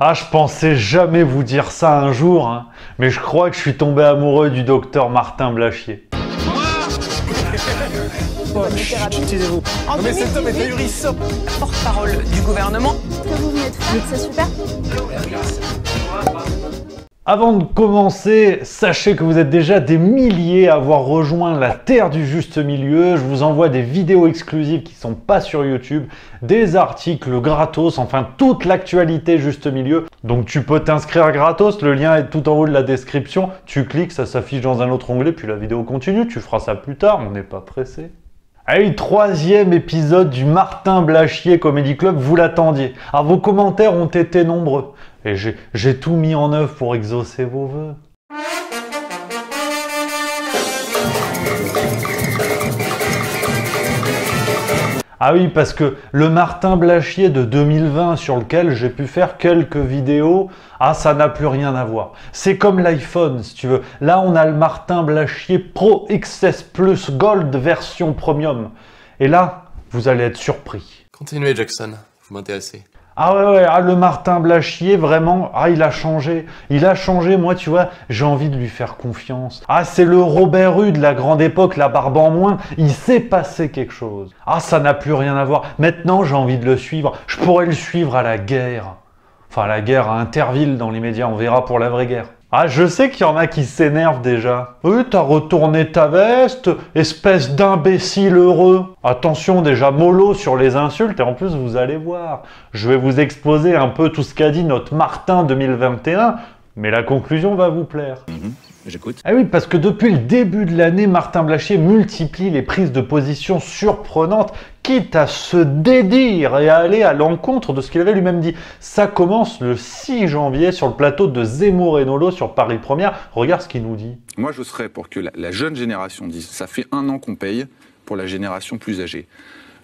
Ah, je pensais jamais vous dire ça un jour, hein, mais je crois que je suis tombé amoureux du docteur Martin Blachier. Taisez-vous. Mais cet homme est ahurissant. Porte-parole du gouvernement. Ce que vous venez de faire, c'est super. Avant de commencer, sachez que vous êtes déjà des milliers à avoir rejoint la Terre du Juste Milieu. Je vous envoie des vidéos exclusives qui ne sont pas sur YouTube, des articles gratos, enfin toute l'actualité Juste Milieu. Donc tu peux t'inscrire gratos, le lien est tout en haut de la description. Tu cliques, ça s'affiche dans un autre onglet, puis la vidéo continue. Tu feras ça plus tard, on n'est pas pressé. Allez, troisième épisode du Martin Blachier Comedy Club, vous l'attendiez. Ah, vos commentaires ont été nombreux. Et j'ai tout mis en œuvre pour exaucer vos vœux. Ah oui, parce que le Martin Blachier de 2020 sur lequel j'ai pu faire quelques vidéos, ah ça n'a plus rien à voir. C'est comme l'iPhone si tu veux. Là on a le Martin Blachier Pro XS Plus Gold version Premium. Et là, vous allez être surpris. Continuez Jackson, vous m'intéressez. Ah ouais, ah, le Martin Blachier, vraiment, ah il a changé. Il a changé, moi tu vois, j'ai envie de lui faire confiance. Ah c'est le Robert Hue de la grande époque, la barbe en moins, il s'est passé quelque chose. Ah ça n'a plus rien à voir, maintenant j'ai envie de le suivre. Je pourrais le suivre à la guerre. Enfin la guerre à Interville dans les médias, on verra pour la vraie guerre. Ah, je sais qu'il y en a qui s'énervent déjà. Oui, t'as retourné ta veste, espèce d'imbécile heureux. Attention, déjà mollo sur les insultes, et en plus, vous allez voir. Je vais vous exposer un peu tout ce qu'a dit notre Martin 2021, mais la conclusion va vous plaire. J'écoute. Ah oui, parce que depuis le début de l'année, Martin Blachier multiplie les prises de position surprenantes, quitte à se dédire et à aller à l'encontre de ce qu'il avait lui-même dit. Ça commence le 6 janvier sur le plateau de Zemmour et Nolo sur Paris Première. Regarde ce qu'il nous dit. Moi, je serais pour que la jeune génération dise « ça fait 1 an qu'on paye pour la génération plus âgée ».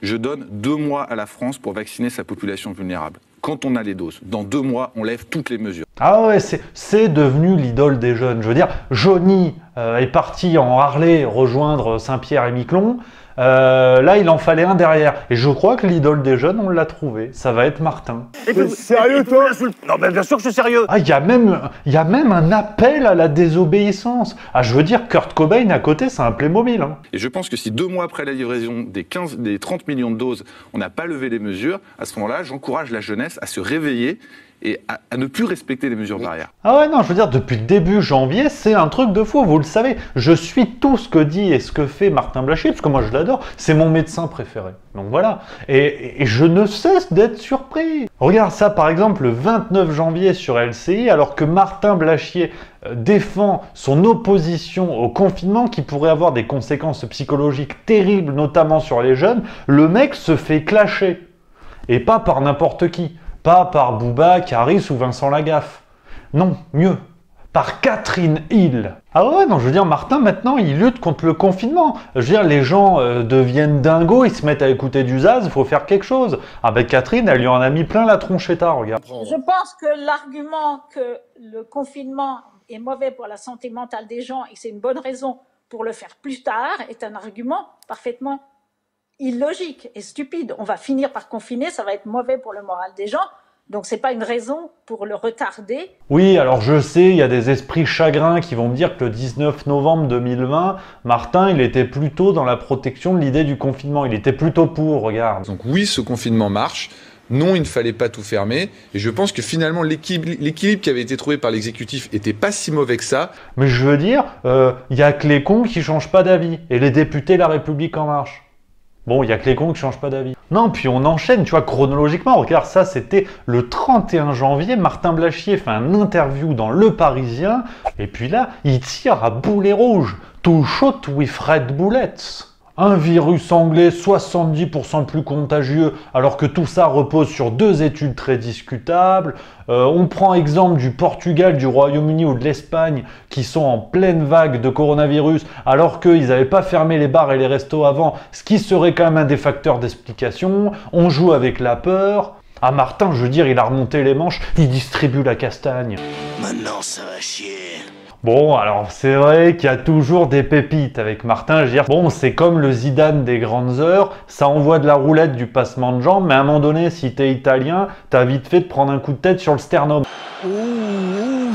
Je donne 2 mois à la France pour vacciner sa population vulnérable. Quand on a les doses, dans 2 mois, on lève toutes les mesures. Ah ouais, c'est devenu l'idole des jeunes. Je veux dire, Johnny est parti en Harley rejoindre Saint-Pierre et Miquelon. Là, il en fallait un derrière. Et je crois que l'idole des jeunes, on l'a trouvé. Ça va être Martin. Sérieux toi? Non, mais bien sûr que je suis sérieux. Ah, il y a même un appel à la désobéissance. Ah, je veux dire, Kurt Cobain à côté, c'est un Playmobil. Hein. Et je pense que si 2 mois après la livraison des 30 millions de doses, on n'a pas levé les mesures, à ce moment-là, j'encourage la jeunesse à se réveiller et à ne plus respecter les mesures barrières. Ah ouais, non, je veux dire, depuis le début janvier, c'est un truc de fou, vous le savez. Je suis tout ce que dit et ce que fait Martin Blachier, parce que moi je l'adore, c'est mon médecin préféré. Donc voilà, et je ne cesse d'être surpris. Regarde ça, par exemple, le 29 janvier sur LCI, alors que Martin Blachier défend son opposition au confinement qui pourrait avoir des conséquences psychologiques terribles, notamment sur les jeunes, le mec se fait clasher. Et pas par n'importe qui. Pas par Booba, Caris ou Vincent Lagaffe. Non, mieux, par Catherine Hill. Ah ouais, non, je veux dire, Martin, maintenant, il lutte contre le confinement. Je veux dire, les gens deviennent dingos, ils se mettent à écouter du Zaz, il faut faire quelque chose. Ah ben Catherine, elle lui en a mis plein la tronchetta, regarde. Je pense que l'argument que le confinement est mauvais pour la santé mentale des gens et que c'est une bonne raison pour le faire plus tard est un argument parfaitement illogique et stupide. On va finir par confiner, ça va être mauvais pour le moral des gens, donc c'est pas une raison pour le retarder. Oui, alors je sais, il y a des esprits chagrins qui vont me dire que le 19 novembre 2020, Martin, il était plutôt dans la protection de l'idée du confinement, il était plutôt pour, regarde. Donc oui, ce confinement marche. Non, il ne fallait pas tout fermer. Et je pense que finalement, l'équilibre qui avait été trouvé par l'exécutif était pas si mauvais que ça. Mais je veux dire, il y a que les cons qui changent pas d'avis. Et les députés La République En Marche. Bon, il n'y a que les cons qui changent pas d'avis. Non, puis on enchaîne, tu vois, chronologiquement. Regarde, ça, c'était le 31 janvier. Martin Blachier fait un interview dans Le Parisien. Et puis là, il tire à boulet rouge. To shoot with red bullets. Un virus anglais 70% plus contagieux, alors que tout ça repose sur 2 études très discutables. On prend exemple du Portugal, du Royaume-Uni ou de l'Espagne, qui sont en pleine vague de coronavirus, alors qu'ils n'avaient pas fermé les bars et les restos avant, ce qui serait quand même un des facteurs d'explication. On joue avec la peur. Ah Martin, je veux dire, il a remonté les manches, il distribue la castagne. Maintenant, ça va chier. Bon, alors c'est vrai qu'il y a toujours des pépites avec Martin. Je veux dire, bon, c'est comme le Zidane des grandes heures, ça envoie de la roulette du passement de jambes, mais à un moment donné, si t'es italien, t'as vite fait de prendre un coup de tête sur le sternum. Zinedine.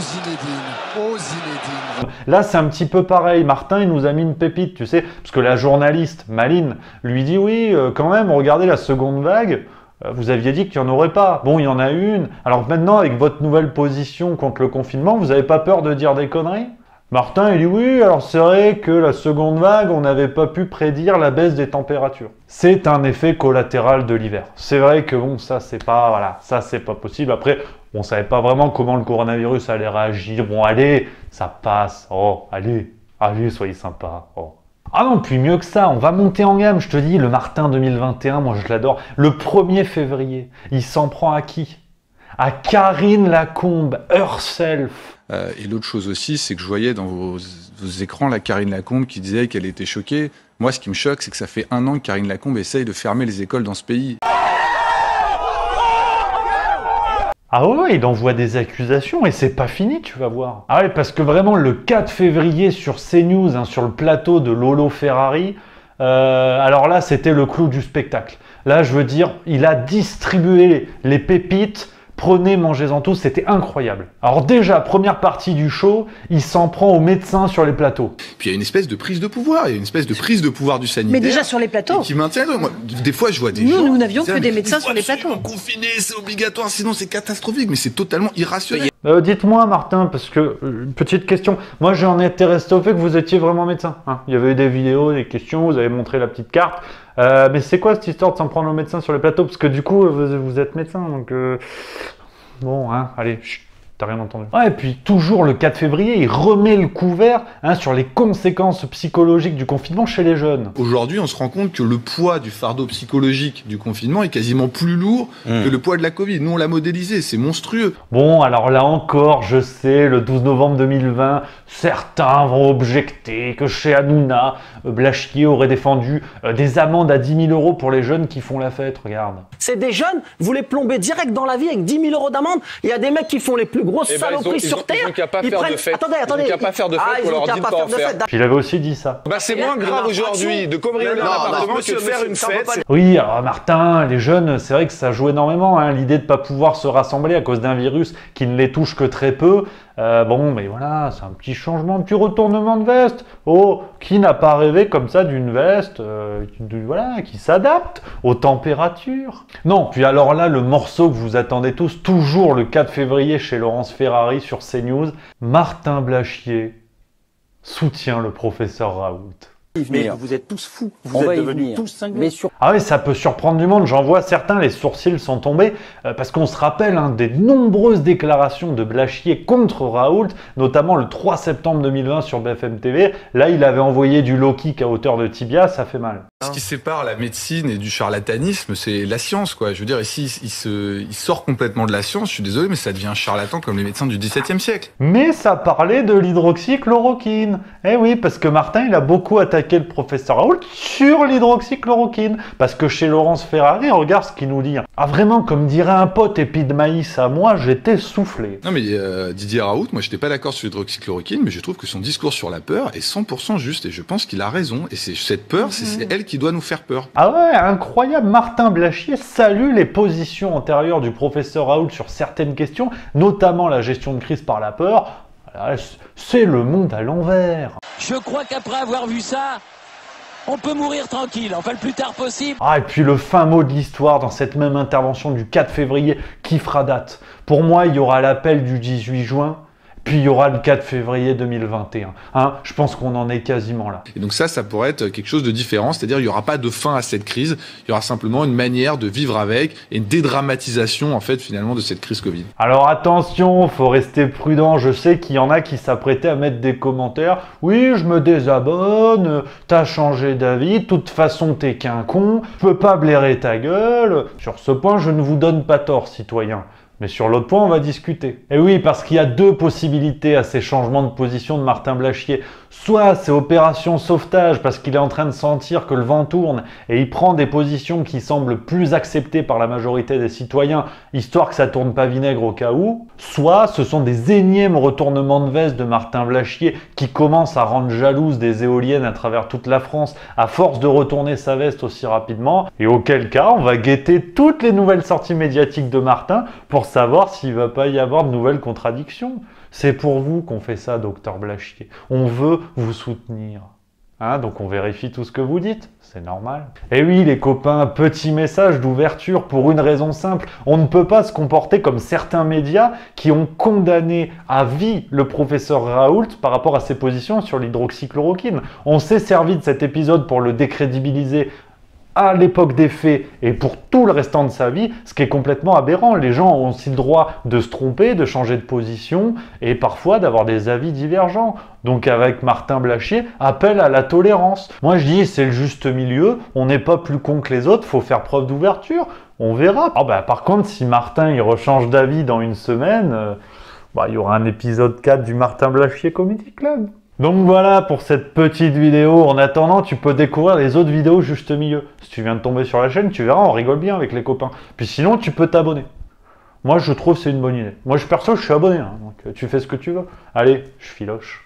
Oh, Zinedine. Là, c'est un petit peu pareil. Martin, il nous a mis une pépite, tu sais, parce que la journaliste, Maline, lui dit, oui, quand même, regardez la seconde vague. Vous aviez dit qu'il n'y en aurait pas. Bon, il y en a une. Alors maintenant, avec votre nouvelle position contre le confinement, vous n'avez pas peur de dire des conneries? Martin, il dit oui, alors c'est vrai que la seconde vague, on n'avait pas pu prédire la baisse des températures. C'est un effet collatéral de l'hiver. C'est vrai que bon, ça c'est pas, voilà, ça c'est pas possible. Après, on savait pas vraiment comment le coronavirus allait réagir. Bon, allez, ça passe. Oh, allez, soyez sympa. Oh. Ah non, puis mieux que ça, on va monter en gamme, je te dis, le Martin 2021, moi je l'adore. Le 1er février, il s'en prend à qui? À Karine Lacombe, herself. Et l'autre chose aussi, c'est que je voyais dans vos écrans la Karine Lacombe qui disait qu'elle était choquée. Moi, ce qui me choque, c'est que ça fait 1 an que Karine Lacombe essaye de fermer les écoles dans ce pays. Ah ouais, il envoie des accusations et c'est pas fini, tu vas voir. Ah ouais, parce que vraiment, le 4 février sur CNews, hein, sur le plateau de Lolo Ferrari, alors là, c'était le clou du spectacle. Là, je veux dire, il a distribué les pépites. Prenez, mangez-en tous, c'était incroyable. Alors déjà, première partie du show, il s'en prend aux médecins sur les plateaux. Puis il y a une espèce de prise de pouvoir, il y a une espèce de prise de pouvoir du sanitaire. Mais déjà sur les plateaux. Qui maintient. Moi, des fois, je vois des gens. Nous n'avions que des médecins sur les plateaux. Confinés, c'est obligatoire, sinon c'est catastrophique, mais c'est totalement irrationnel. Dites-moi, Martin, parce que, petite question, moi j'en étais resté au fait que vous étiez vraiment médecin. Hein. Il y avait eu des vidéos, des questions, vous avez montré la petite carte. Mais c'est quoi cette histoire de s'en prendre aux médecins sur les plateaux? Parce que du coup, vous êtes médecin, donc... Bon, hein, allez, chut. T'as rien entendu. Ouais, et puis toujours le 4 février, il remet le couvert sur les conséquences psychologiques du confinement chez les jeunes. Aujourd'hui, on se rend compte que le poids du fardeau psychologique du confinement est quasiment plus lourd que le poids de la Covid. Nous, on l'a modélisé, c'est monstrueux. Bon, alors là encore, je sais, le 12 novembre 2020, certains vont objecter que chez Hanouna, Blachier aurait défendu des amendes à 10 000 € pour les jeunes qui font la fête, regarde. C'est des jeunes, vous les plombez direct dans la vie avec 10 000 € d'amende. Il y a des mecs qui font les plus grosses saloperies sur Terre. Ils n'ont qu'à pas faire de fête. Attendez. Ils n'ont qu'à pas faire de fête, on leur dit de pas en faire. Puis il avait aussi dit ça. Bah c'est moins grave aujourd'hui de cambrioler un appartement que de faire une fête. Oui, alors Martin, les jeunes, c'est vrai que ça joue énormément. Hein, l'idée de ne pas pouvoir se rassembler à cause d'un virus qui ne les touche que très peu. Bon, mais voilà, c'est un petit changement, un petit retournement de veste. Oh, qui n'a pas rêvé comme ça d'une veste voilà, qui s'adapte aux températures? Non, puis alors là, le morceau que vous attendez tous, toujours le 4 février chez Laurence Ferrari sur CNews, Martin Blachier soutient le professeur Raoult. Mais vous êtes tous fous, vous êtes devenus tous cinglés. Ah oui, ça peut surprendre du monde, j'en vois certains, les sourcils sont tombés, parce qu'on se rappelle des nombreuses déclarations de Blachier contre Raoult, notamment le 3 septembre 2020 sur BFM TV. Là, il avait envoyé du low kick à hauteur de tibia, ça fait mal. Ce qui sépare la médecine et du charlatanisme, c'est la science, quoi. Je veux dire, ici, il sort complètement de la science, je suis désolé, mais ça devient un charlatan comme les médecins du XVIIe siècle. Mais ça parlait de l'hydroxychloroquine. Eh oui, parce que Martin, il a beaucoup attaqué le professeur Raoult sur l'hydroxychloroquine. Parce que chez Laurence Ferrari, regarde ce qu'il nous dit. Ah vraiment, comme dirait un pote épi de maïs à moi, j'étais soufflé. Non mais Didier Raoult, moi j'étais pas d'accord sur l'hydroxychloroquine, mais je trouve que son discours sur la peur est 100% juste et je pense qu'il a raison. Et c'est cette peur, c'est elle qui doit nous faire peur. Ah ouais, incroyable. Martin Blachier salue les positions antérieures du professeur Raoult sur certaines questions, notamment la gestion de crise par la peur. C'est le monde à l'envers. Je crois qu'après avoir vu ça, on peut mourir tranquille, enfin le plus tard possible. Ah, et puis le fin mot de l'histoire dans cette même intervention du 4 février qui fera date. Pour moi, il y aura l'appel du 18 juin, puis il y aura le 4 février 2021. Hein, je pense qu'on en est quasiment là. Et donc ça pourrait être quelque chose de différent, c'est-à-dire il n'y aura pas de fin à cette crise, il y aura simplement une manière de vivre avec et une dédramatisation en fait finalement de cette crise Covid. Alors attention, faut rester prudent, je sais qu'il y en a qui s'apprêtaient à mettre des commentaires. Oui, je me désabonne, t'as changé d'avis, de toute façon t'es qu'un con, je peux pas blairer ta gueule. Sur ce point, je ne vous donne pas tort, citoyen. Mais sur l'autre point, on va discuter. Et oui, parce qu'il y a deux possibilités à ces changements de position de Martin Blachier. Soit c'est opération sauvetage parce qu'il est en train de sentir que le vent tourne et il prend des positions qui semblent plus acceptées par la majorité des citoyens, histoire que ça tourne pas vinaigre au cas où. Soit ce sont des énièmes retournements de veste de Martin Blachier qui commencent à rendre jalouse des éoliennes à travers toute la France à force de retourner sa veste aussi rapidement. Et auquel cas, on va guetter toutes les nouvelles sorties médiatiques de Martin pour savoir s'il va pas y avoir de nouvelles contradictions. C'est pour vous qu'on fait ça, docteur Blachier. On veut vous soutenir. Hein, donc on vérifie tout ce que vous dites, c'est normal. Et oui les copains, petit message d'ouverture pour une raison simple. On ne peut pas se comporter comme certains médias qui ont condamné à vie le professeur Raoult par rapport à ses positions sur l'hydroxychloroquine. On s'est servi de cet épisode pour le décrédibiliser à l'époque des faits et pour tout le restant de sa vie, ce qui est complètement aberrant. Les gens ont aussi le droit de se tromper, de changer de position et parfois d'avoir des avis divergents. Donc avec Martin Blachier, appel à la tolérance. Moi je dis c'est le juste milieu, on n'est pas plus con que les autres, faut faire preuve d'ouverture, on verra. Par contre si Martin il rechange d'avis dans une semaine, il y aura un épisode 4 du Martin Blachier Comedy Club. Donc voilà pour cette petite vidéo. En attendant, tu peux découvrir les autres vidéos juste milieu. Si tu viens de tomber sur la chaîne, tu verras, on rigole bien avec les copains. Puis sinon, tu peux t'abonner. Moi, je trouve que c'est une bonne idée. Moi, perso, je suis abonné, hein, donc tu fais ce que tu veux. Allez, je filoche.